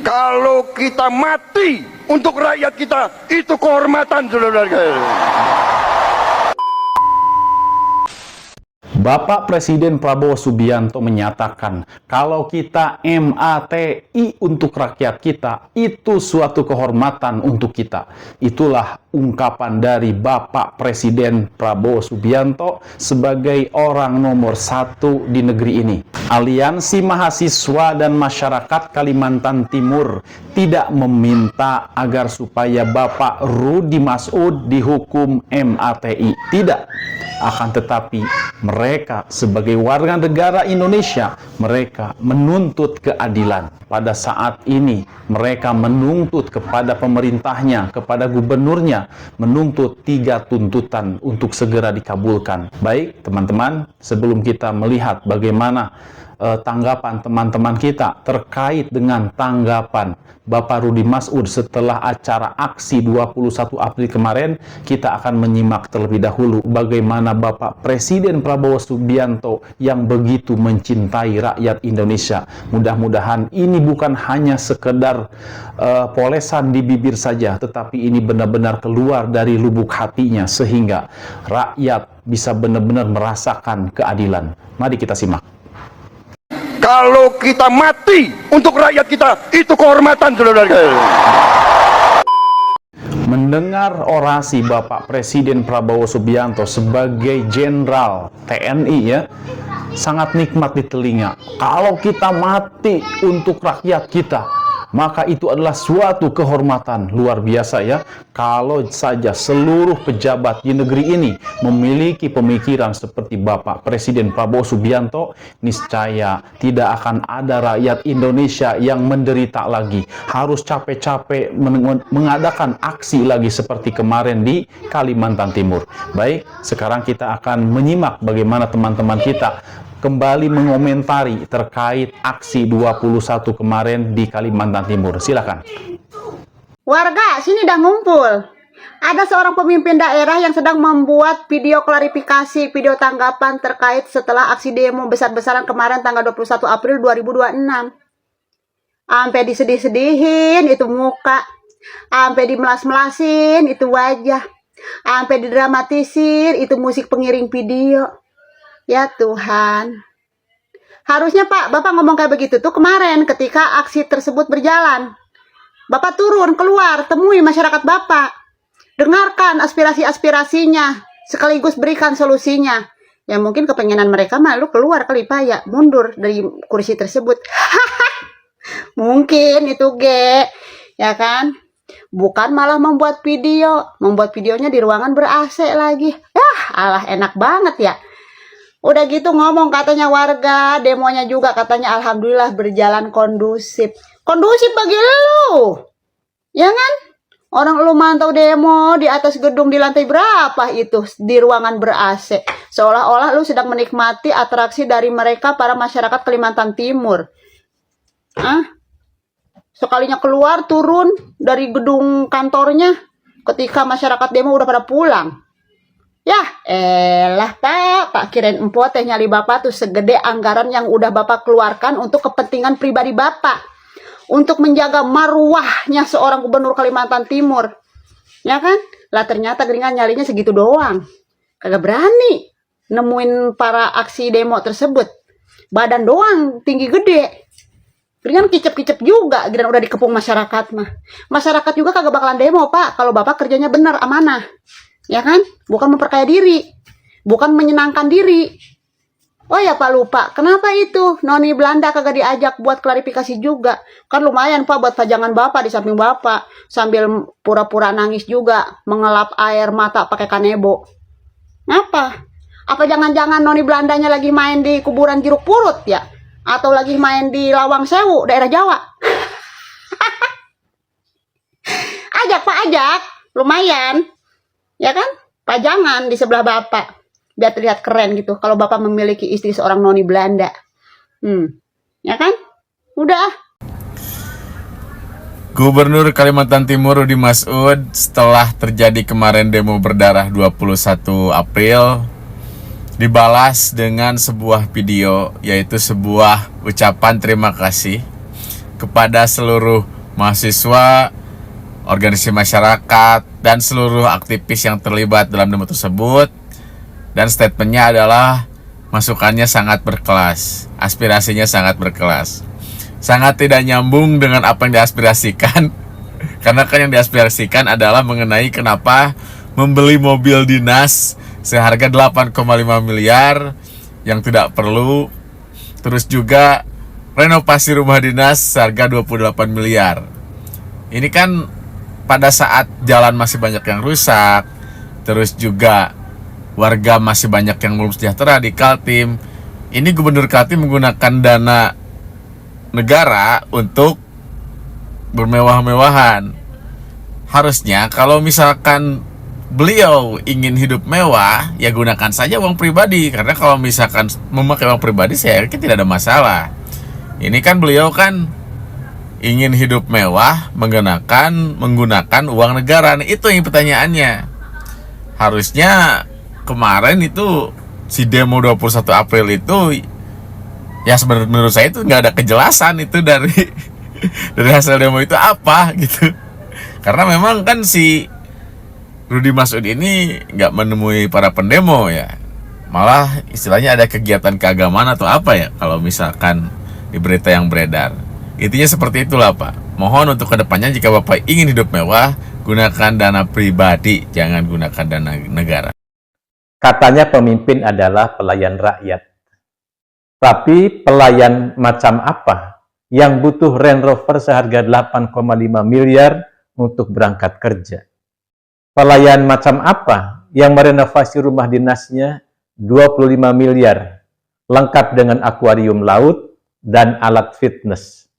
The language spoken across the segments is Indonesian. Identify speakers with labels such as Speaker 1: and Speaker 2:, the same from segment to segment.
Speaker 1: Kalau kita mati untuk rakyat kita, itu kehormatan, saudara-saudara.
Speaker 2: Bapak Presiden Prabowo Subianto menyatakan kalau kita MATI untuk rakyat kita, itu suatu kehormatan untuk kita. Itulah ungkapan dari Bapak Presiden Prabowo Subianto sebagai orang nomor 1 di negeri ini. Aliansi Mahasiswa dan Masyarakat Kalimantan Timur tidak meminta agar supaya Bapak Rudi Mas'ud dihukum MATI. Tidak. Akan tetapi mereka sebagai warga negara Indonesia, mereka menuntut keadilan. Pada saat ini mereka menuntut kepada pemerintahnya, kepada gubernurnya, menuntut 3 tuntutan untuk segera dikabulkan. Baik teman-teman, sebelum kita melihat bagaimana tanggapan teman-teman kita terkait dengan tanggapan Bapak Rudi Mas'ud setelah acara aksi 21 April kemarin, kita akan menyimak terlebih dahulu bagaimana Bapak Presiden Prabowo Subianto yang begitu mencintai rakyat Indonesia. Mudah-mudahan ini bukan hanya sekedar polesan di bibir saja, tetapi ini benar-benar keluar dari lubuk hatinya sehingga rakyat bisa benar-benar merasakan keadilan. Mari kita simak.
Speaker 1: Kalau kita mati untuk rakyat kita, itu kehormatan, saudara-saudara.
Speaker 2: Mendengar orasi Bapak Presiden Prabowo Subianto sebagai Jenderal TNI ya, sangat nikmat di telinga. Kalau kita mati untuk rakyat kita, maka itu adalah suatu kehormatan luar biasa ya. Kalau saja seluruh pejabat di negeri ini memiliki pemikiran seperti Bapak Presiden Prabowo Subianto, niscaya tidak akan ada rakyat Indonesia yang menderita lagi, harus capek-capek mengadakan aksi lagi seperti kemarin di Kalimantan Timur. Baik, sekarang kita akan menyimak bagaimana teman-teman kita kembali mengomentari terkait aksi 21 kemarin di Kalimantan Timur. Silakan.
Speaker 3: Warga, sini dah ngumpul. Ada seorang pemimpin daerah yang sedang membuat video klarifikasi, video tanggapan terkait setelah aksi demo besar-besaran kemarin tanggal 21 April 2026. Sampai disedih-sedihin itu muka, sampai dimelas-melasin itu wajah, sampai didramatisir itu musik pengiring video. Ya Tuhan. Harusnya Pak, Bapak ngomong kayak begitu tuh kemarin ketika aksi tersebut berjalan. Bapak turun, keluar, temui masyarakat Bapak. Dengarkan aspirasi-aspirasinya, sekaligus berikan solusinya. Ya mungkin kepengenan mereka malu keluar kali Pak ya, mundur dari kursi tersebut. Mungkin itu ya kan? Bukan malah membuat videonya di ruangan ber-AC lagi. Alah enak banget ya. Udah gitu ngomong katanya warga, demonya juga katanya alhamdulillah berjalan kondusif. Kondusif bagi lu, ya kan? Orang lu mantau demo di atas gedung di lantai berapa itu di ruangan ber-AC. Seolah-olah lu sedang menikmati atraksi dari mereka para masyarakat Kalimantan Timur. Sekalinya keluar turun dari gedung kantornya ketika masyarakat demo udah pada pulang. Yah elah Pak kirain empot teh nyali Bapak tuh segede anggaran yang udah Bapak keluarkan untuk kepentingan pribadi Bapak, untuk menjaga marwahnya seorang gubernur Kalimantan Timur, ya kan? Lah ternyata geringan nyalinya segitu doang, kagak berani nemuin para aksi demo tersebut. Badan doang tinggi gede, geringan kicep-kicep juga, giliran udah dikepung masyarakat mah. Masyarakat juga kagak bakalan demo Pak kalau Bapak kerjanya bener amanah. Ya kan? Bukan memperkaya diri, bukan menyenangkan diri. Oh ya Pak lupa, kenapa itu Noni Belanda kagak diajak buat klarifikasi juga? Kan lumayan Pak buat pajangan Bapak di samping Bapak, sambil pura-pura nangis juga, mengelap air mata pakai kanebo. Ngapa? Apa jangan-jangan Noni Belandanya lagi main di kuburan Jeruk Purut ya? Atau lagi main di Lawang Sewu, daerah Jawa? Ajak Pak, ajak, lumayan. Ya kan? Pajangan di sebelah Bapak. Biar terlihat keren gitu. Kalau Bapak memiliki istri seorang Noni Belanda. Ya kan? Udah.
Speaker 4: Gubernur Kalimantan Timur Rudi Mas'ud setelah terjadi kemarin demo berdarah 21 April dibalas dengan sebuah video, yaitu sebuah ucapan terima kasih kepada seluruh mahasiswa, organisasi masyarakat, dan seluruh aktivis yang terlibat dalam demo tersebut. Dan statementnya adalah masukannya sangat berkelas, aspirasinya sangat berkelas. Sangat tidak nyambung dengan apa yang diaspirasikan. Karena kan yang diaspirasikan adalah mengenai kenapa membeli mobil dinas seharga 8,5 miliar yang tidak perlu. Terus juga renovasi rumah dinas seharga 28 miliar. Ini kan pada saat jalan masih banyak yang rusak, terus juga warga masih banyak yang belum sejahtera di Kaltim. Ini Gubernur Kaltim menggunakan dana negara untuk bermewah-mewahan. Harusnya kalau misalkan beliau ingin hidup mewah, ya gunakan saja uang pribadi. Karena kalau misalkan memakai uang pribadi, saya yakin tidak ada masalah. Ini kan beliau kan ingin hidup mewah menggunakan uang negara. Nah, itu yang pertanyaannya. Harusnya kemarin itu si demo 21 April itu, ya sebenarnya menurut saya itu nggak ada kejelasan itu dari hasil demo itu apa gitu. Karena memang kan si Rudy Masud ini nggak menemui para pendemo ya, malah istilahnya ada kegiatan keagamaan atau apa ya kalau misalkan di berita yang beredar. Intinya seperti itulah Pak. Mohon untuk kedepannya jika Bapak ingin hidup mewah, gunakan dana pribadi, jangan gunakan dana negara.
Speaker 5: Katanya pemimpin adalah pelayan rakyat. Tapi pelayan macam apa yang butuh Range Rover seharga 8,5 miliar untuk berangkat kerja? Pelayan macam apa yang merenovasi rumah dinasnya 25 miliar, lengkap dengan akuarium laut dan alat fitness?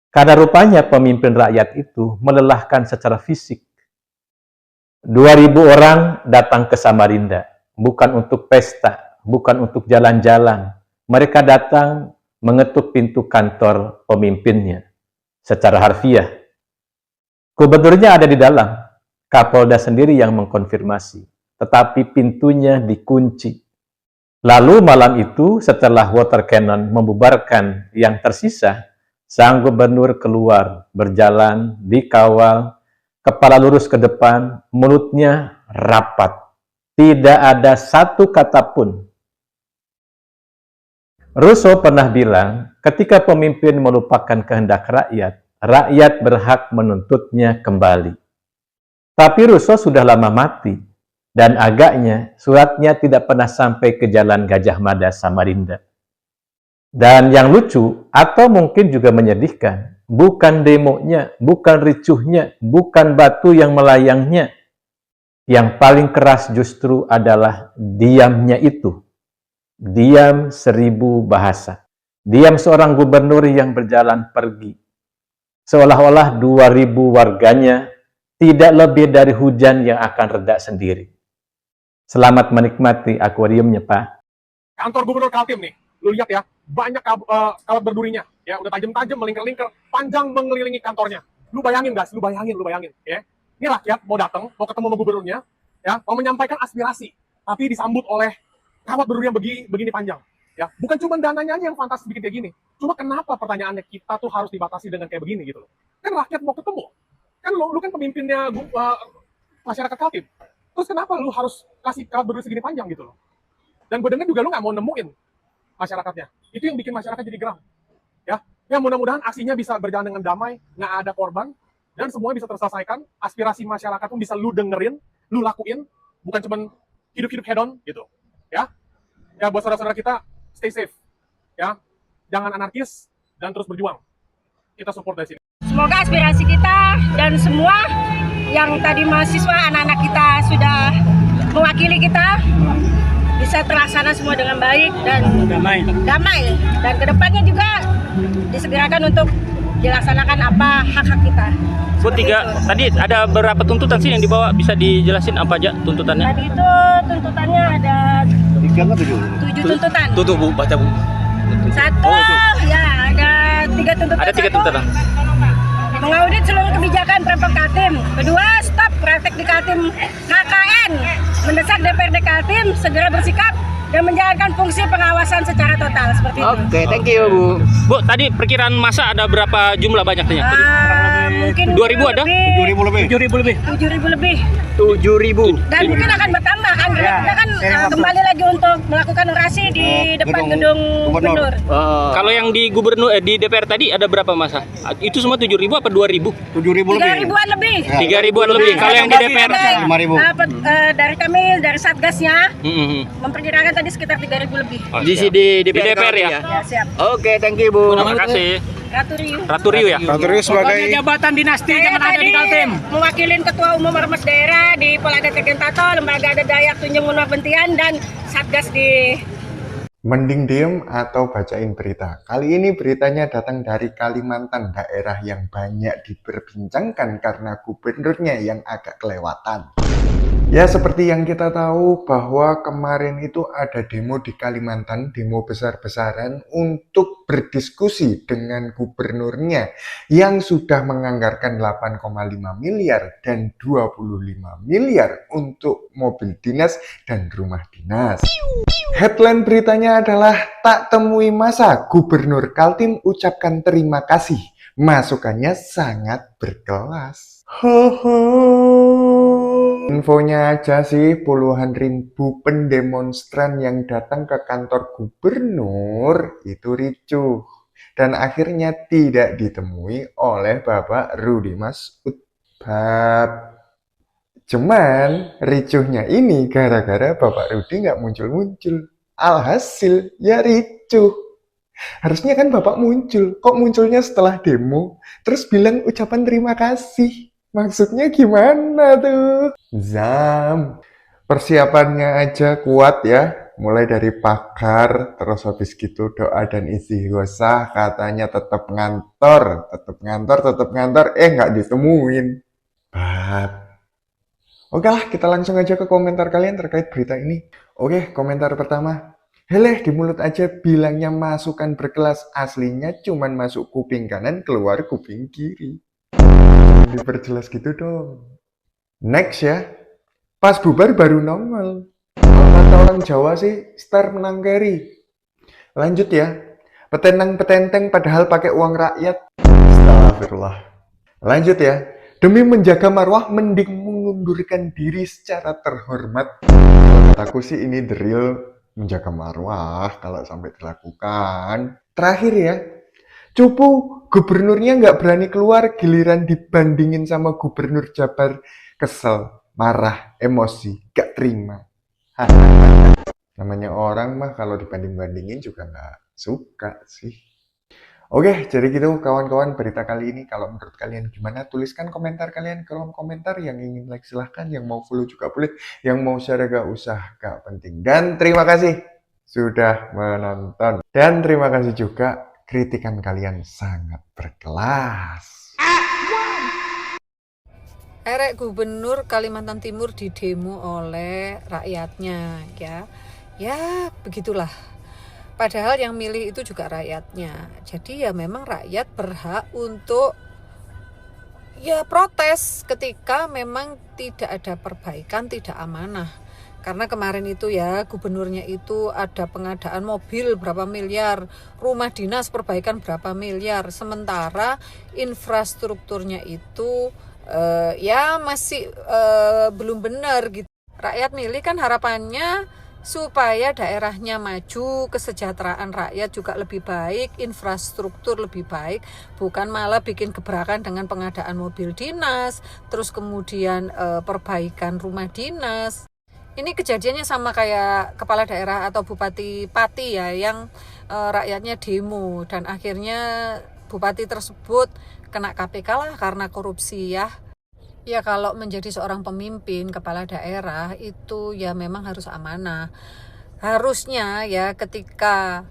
Speaker 5: Karena rupanya pemimpin rakyat itu melelahkan secara fisik. 2.000 orang datang ke Samarinda, bukan untuk pesta, bukan untuk jalan-jalan. Mereka datang mengetuk pintu kantor pemimpinnya secara harfiah. Gubernurnya ada di dalam. Kapolda sendiri yang mengkonfirmasi, tetapi pintunya dikunci. Lalu malam itu setelah water cannon membubarkan yang tersisa, sang gubernur keluar, berjalan, dikawal, kepala lurus ke depan, mulutnya rapat. Tidak ada satu kata pun. Rousseau pernah bilang, ketika pemimpin melupakan kehendak rakyat, rakyat berhak menuntutnya kembali. Tapi Rousseau sudah lama mati, dan agaknya suratnya tidak pernah sampai ke Jalan Gajah Mada, Samarinda. Dan yang lucu, atau mungkin juga menyedihkan, bukan demonya, bukan ricuhnya, bukan batu yang melayangnya. Yang paling keras justru adalah diamnya itu. Diam 1000 bahasa. Diam seorang gubernur yang berjalan pergi. Seolah-olah 2.000 warganya tidak lebih dari hujan yang akan reda sendiri. Selamat menikmati akuariumnya, Pak.
Speaker 6: Kantor Gubernur Kaltim nih, lu lihat ya, banyak kawat berdurinya, ya udah tajam-tajam, melingkar-lingkar, panjang mengelilingi kantornya. Lu bayangin guys, lu bayangin, ya. Ini rakyat mau datang, mau ketemu sama gubernurnya, ya, mau menyampaikan aspirasi, tapi disambut oleh kawat berduri yang begini panjang. Ya, bukan cuma dananya aja yang fantastis bikin kayak gini. Cuma kenapa pertanyaannya kita tuh harus dibatasi dengan kayak begini gitu loh? Kan rakyat mau ketemu. Kan lu kan pemimpinnya masyarakat Kaltim. Terus kenapa lu harus kasih kawat berduri segini panjang gitu loh? Dan gue dengar juga lu nggak mau nemuin masyarakatnya. Itu yang bikin masyarakat jadi geram. Ya mudah-mudahan aksinya bisa berjalan dengan damai, nggak ada korban, dan semuanya bisa terselesaikan. Aspirasi masyarakat pun bisa lu dengerin, lu lakuin, bukan cuma hidup-hidup head on gitu. Ya buat saudara-saudara kita, stay safe. Ya, jangan anarkis dan terus berjuang. Kita support dari sini.
Speaker 7: Semoga aspirasi kita dan semua yang tadi mahasiswa, anak-anak kita sudah mewakili kita bisa terlaksana semua dengan baik dan damai. Dan kedepannya juga disegerakan untuk dilaksanakan apa hak-hak kita.
Speaker 8: Bu, tadi ada berapa tuntutan sih yang dibawa? Bisa dijelasin apa aja tuntutannya?
Speaker 7: Tadi itu tuntutannya ada 7 tuntutan.
Speaker 8: Tutup Bu, baca Bu.
Speaker 7: Satu, ya ada 3 tuntutan.
Speaker 8: Ada 3 tuntutan.
Speaker 7: Mengaudit seluruh kebijakan Pemprov Kaltim. Kedua, stop praktek di Kaltim KKN. Mendesak DPRD Kaltim segera bersikap dan menjalankan fungsi pengawasan secara total seperti itu.
Speaker 8: Oke, thank you Bu. Bu, tadi perkiraan masa ada berapa jumlah banyaknya?
Speaker 7: mungkin
Speaker 8: 2.000 ada?
Speaker 7: 7.000 lebih.
Speaker 8: 7.000.
Speaker 7: Dan mungkin akan bertambah kan. Kita kan kembali lagi untuk melakukan orasi di depan gedung gubernur.
Speaker 8: Kalau yang di di DPR tadi ada berapa masa? Itu semua 7.000 apa 2.000?
Speaker 7: 3.000-an lebih.
Speaker 8: 3.000-an lebih. Kalau yang di DPR
Speaker 7: 5.000. Dari kami dari Satgasnya memperkirakan tadi sekitar 3.000 lebih.
Speaker 8: di DPR ya?
Speaker 7: Ya, siap.
Speaker 8: Oke, thank you Bu. Terima kasih. Ratu Riu ya?
Speaker 6: sebagai
Speaker 8: jabatan dinasti
Speaker 7: Saya tadi mewakilin Ketua Umum Ormas Daerah di Polada Tegentato, Lembaga Adat Dayak Tunjung Munur Bentian, dan Satgas di...
Speaker 9: Mending diem atau bacain berita. Kali ini beritanya datang dari Kalimantan, daerah yang banyak diperbincangkan karena gubernurnya yang agak kelewatan. Ya, seperti yang kita tahu bahwa kemarin itu ada demo di Kalimantan, demo besar-besaran untuk berdiskusi dengan gubernurnya yang sudah menganggarkan 8,5 miliar dan 25 miliar untuk mobil dinas dan rumah dinas. Headline beritanya adalah tak temui masa, Gubernur Kaltim ucapkan terima kasih. Masukannya sangat berkelas. Infonya aja sih, puluhan ribu pendemonstran yang datang ke kantor gubernur itu ricuh. Dan akhirnya tidak ditemui oleh Bapak Rudi Masud. Cuman ricuhnya ini gara-gara Bapak Rudi nggak muncul-muncul. Alhasil ya ricuh. Harusnya kan Bapak muncul. Kok munculnya setelah demo? Terus bilang ucapan terima kasih. Maksudnya gimana tuh? Zam. Persiapannya aja kuat ya. Mulai dari pakar, terus habis gitu doa dan istighosah. Katanya tetap ngantor. Nggak ditemuin. Oke lah, kita langsung aja ke komentar kalian terkait berita ini. Oke, komentar pertama. Heleh, di mulut aja bilangnya masukan berkelas, aslinya cuman masuk kuping kanan, keluar kuping kiri. Diperjelas gitu dong. Next ya. Pas bubar baru nongol. Kata orang Jawa sih, star menang carry. Lanjut ya. Petenang-petenteng padahal pakai uang rakyat. Astagfirullah. Lanjut ya. Demi menjaga marwah, mending mengundurkan diri secara terhormat. Kalau kataku sih ini the real menjaga marwah kalau sampai dilakukan. Terakhir ya, cupu gubernurnya nggak berani keluar, giliran dibandingin sama gubernur Jabar. Kesel, marah, emosi, gak terima. Namanya orang mah kalau dibanding-bandingin juga nggak suka sih. Oke, jadi gitu kawan-kawan berita kali ini. Kalau menurut kalian gimana? Tuliskan komentar kalian ke kolom komentar. Yang ingin like silahkan, yang mau follow juga boleh. Yang mau share gak usah, gak penting. Dan terima kasih sudah menonton. Dan terima kasih juga, kritikan kalian sangat berkelas.
Speaker 10: Erek Gubernur Kalimantan Timur didemo oleh rakyatnya, ya. Ya, begitulah. Padahal yang milih itu juga rakyatnya. Jadi ya memang rakyat berhak untuk ya protes ketika memang tidak ada perbaikan, tidak amanah. Karena kemarin itu ya gubernurnya itu ada pengadaan mobil berapa miliar, rumah dinas perbaikan berapa miliar. Sementara infrastrukturnya itu ya masih belum benar gitu. Rakyat milih kan harapannya supaya daerahnya maju, kesejahteraan rakyat juga lebih baik, infrastruktur lebih baik, bukan malah bikin gebrakan dengan pengadaan mobil dinas, terus kemudian perbaikan rumah dinas. Ini kejadiannya sama kayak kepala daerah atau bupati Pati ya, yang rakyatnya demo dan akhirnya bupati tersebut kena KPK lah karena korupsi ya. Ya kalau menjadi seorang pemimpin kepala daerah itu ya memang harus amanah. Harusnya ya ketika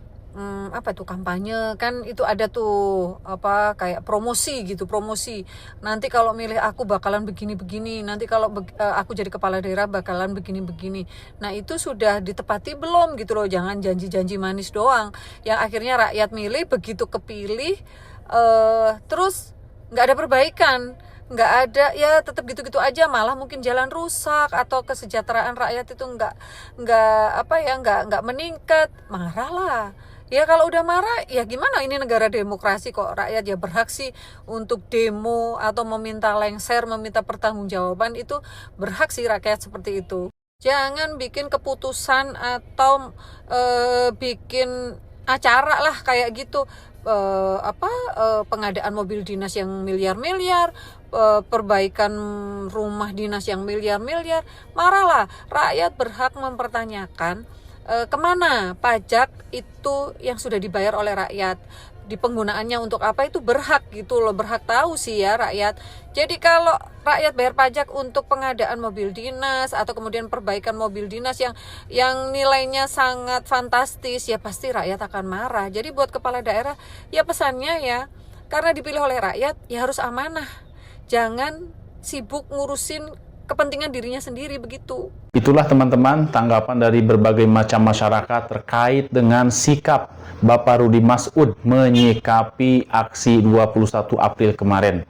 Speaker 10: kampanye kan itu ada tuh kayak promosi gitu, promosi. Nanti kalau milih aku bakalan begini-begini, nanti kalau aku jadi kepala daerah bakalan begini-begini. Nah, itu sudah ditepati belum gitu loh, jangan janji-janji manis doang. Yang akhirnya rakyat milih begitu kepilih terus nggak ada perbaikan. Nggak ada, ya tetap gitu-gitu aja, malah mungkin jalan rusak atau kesejahteraan rakyat itu nggak meningkat, marah lah. Ya kalau udah marah, ya gimana, ini negara demokrasi kok, rakyat ya berhak sih untuk demo atau meminta lengser, meminta pertanggungjawaban, itu berhak sih rakyat seperti itu. Jangan bikin keputusan atau bikin acara lah kayak gitu. Pengadaan mobil dinas yang miliar-miliar, perbaikan rumah dinas yang miliar-miliar. Marahlah, rakyat berhak mempertanyakan kemana pajak itu yang sudah dibayar oleh rakyat, di penggunaannya untuk apa, itu berhak gitu loh, berhak tahu sih ya rakyat. Jadi kalau rakyat bayar pajak untuk pengadaan mobil dinas atau kemudian perbaikan mobil dinas yang nilainya sangat fantastis, ya pasti rakyat akan marah. Jadi buat kepala daerah, ya pesannya ya, karena dipilih oleh rakyat, ya harus amanah. Jangan sibuk ngurusin kepentingan dirinya sendiri begitu.
Speaker 2: Itulah teman-teman tanggapan dari berbagai macam masyarakat terkait dengan sikap Bapak Rudi Masud menyikapi aksi 21 April kemarin.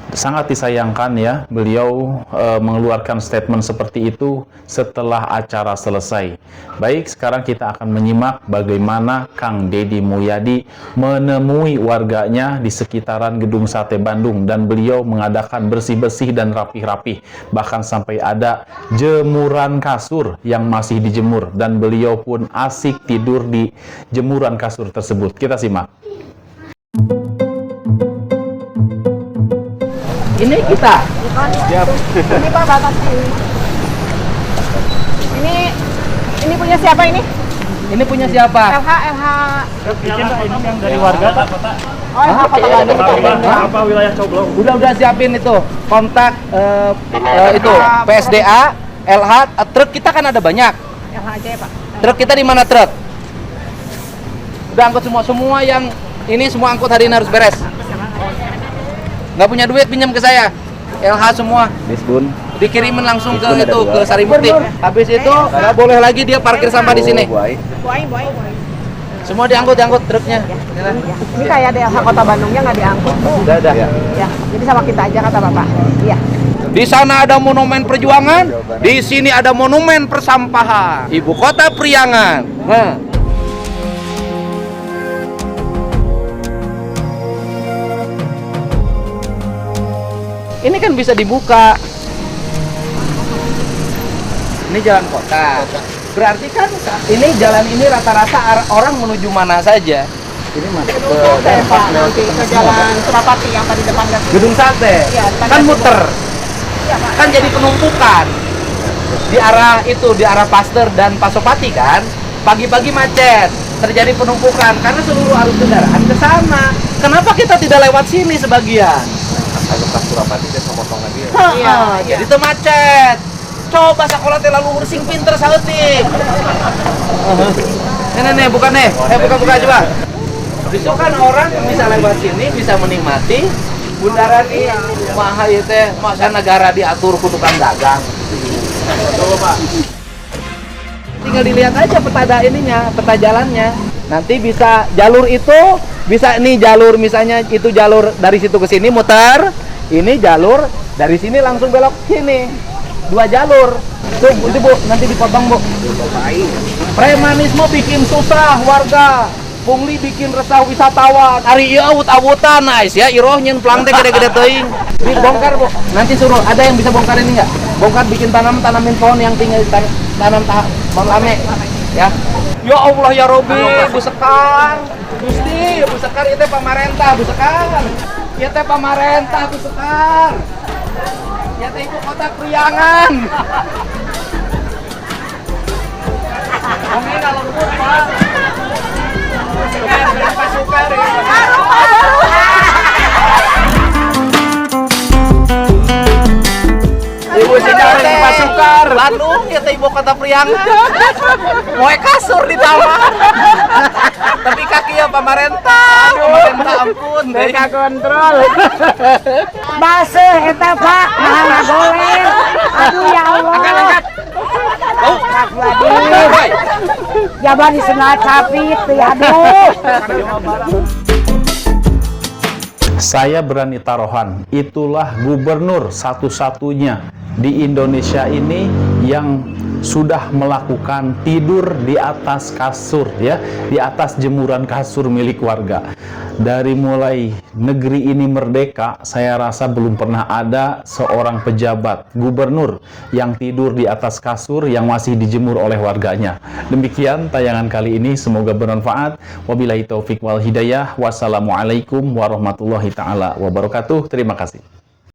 Speaker 2: Sangat disayangkan ya, beliau mengeluarkan statement seperti itu setelah acara selesai. Baik, sekarang kita akan menyimak bagaimana Kang Deddy Mulyadi menemui warganya di sekitaran Gedung Sate Bandung, dan beliau mengadakan bersih-bersih dan rapih-rapih. Bahkan sampai ada jemuran kasur yang masih dijemur, dan beliau pun asik tidur di jemuran kasur tersebut. Kita simak.
Speaker 11: Ini kita.
Speaker 7: Ini Pak batas ini. Ini punya siapa ini?
Speaker 11: Ini punya siapa?
Speaker 7: LH.
Speaker 8: Ini yang dari warga, Pak.
Speaker 7: Oh, LH Kota Bandung.
Speaker 8: Apa wilayah Coblong?
Speaker 11: Udah siapin itu kontak itu PSDA, LH, truk kita kan ada banyak.
Speaker 7: LH aja ya Pak.
Speaker 11: Truk kita di mana truk? Udah angkut semua yang ini semua angkut hari ini harus beres. Nggak punya duit, pinjam ke saya. LH semua. Bisbun. Dikirimin langsung ke itu ke Sarimuti. Habis itu nggak boleh lagi dia parkir sampah di sini.
Speaker 7: Boy.
Speaker 11: Semua diangkut truknya.
Speaker 7: Ini kayak di LH Kota Bandungnya nggak diangkut.
Speaker 11: Udah.
Speaker 7: Ya, jadi sama kita aja kata Bapak. Iya.
Speaker 11: Di sana ada monumen perjuangan, di sini ada monumen persampahan. Ibu kota Priangan. Nah. Ini kan bisa dibuka. Ini jalan kota. Berarti kan ini jalan ini rata-rata orang menuju mana saja. Ini masuk ke
Speaker 7: Pak, nanti ke Jalan Surapati yang tadi depan
Speaker 11: Gedung Sate.
Speaker 7: Ya,
Speaker 11: Kan muter. Kan jadi penumpukan. Di arah Pasteur dan Pasopati kan. Pagi-pagi macet. Terjadi penumpukan karena seluruh arus kendaraan ke sana. Kenapa kita tidak lewat sini sebagian?
Speaker 5: Kalau ke Surapati dia sama dia.
Speaker 11: Iya, jadi itu macet. Coba sekolah teh lalu ursing pinter sautik. Nih, bukan nih. Buka coba. Besok kan orang bisa lewat sini, bisa menikmati bundaran ini. Maha ieu teh, masa negara diatur ku tukang dagang. Coba, Pak. Tinggal dilihat aja peta jalannya. Nanti bisa jalur itu, bisa nih jalur misalnya itu jalur dari situ ke sini muter. Ini jalur dari sini langsung belok sini. 2 jalur. Tuh, nanti dipotong, Bu. Premanisme bikin susah warga. Pungli bikin resah wisatawan. Ari ieu awut-awutan nice ya, iroh nyeun plang teh gede-gede teuing. Dibongkar, Bu. Nanti suruh ada yang bisa bongkar ini enggak? Bongkar bikin tanamin pohon yang tinggal tanam pohon lame ya. Ya Allah ya Robi, Bu Sekar. Gusti, Bu Sekar ieu teh pamarentah, Bu Sekar. Ieu teh pamarentah, Bu Sekar. Ieu teh ibu kota Priangan. Oke, kalau luput, Pak. Pak Sukar ya. Ibu Sidari Pak Sukar. Bandung ya teh ibu kota Priangan. Moe kasur di taman. Tapi kaki ya pamarentah ampun.
Speaker 7: Mereka kontrol. Baseuh eta Pak, nah ngagoler. Aduh ya Allah.
Speaker 11: Angkat.
Speaker 7: Jaban disenat capit tuh ya aduh.
Speaker 2: Saya berani taruhan, itulah gubernur satu-satunya di Indonesia ini yang sudah melakukan tidur di atas kasur, ya, di atas jemuran kasur milik warga. Dari mulai negeri ini merdeka, saya rasa belum pernah ada seorang pejabat gubernur yang tidur di atas kasur yang masih dijemur oleh warganya. Demikian tayangan kali ini, semoga bermanfaat. Wabillahi taufik wal hidayah. Wassalamualaikum warahmatullahi taala wabarakatuh. Terima kasih.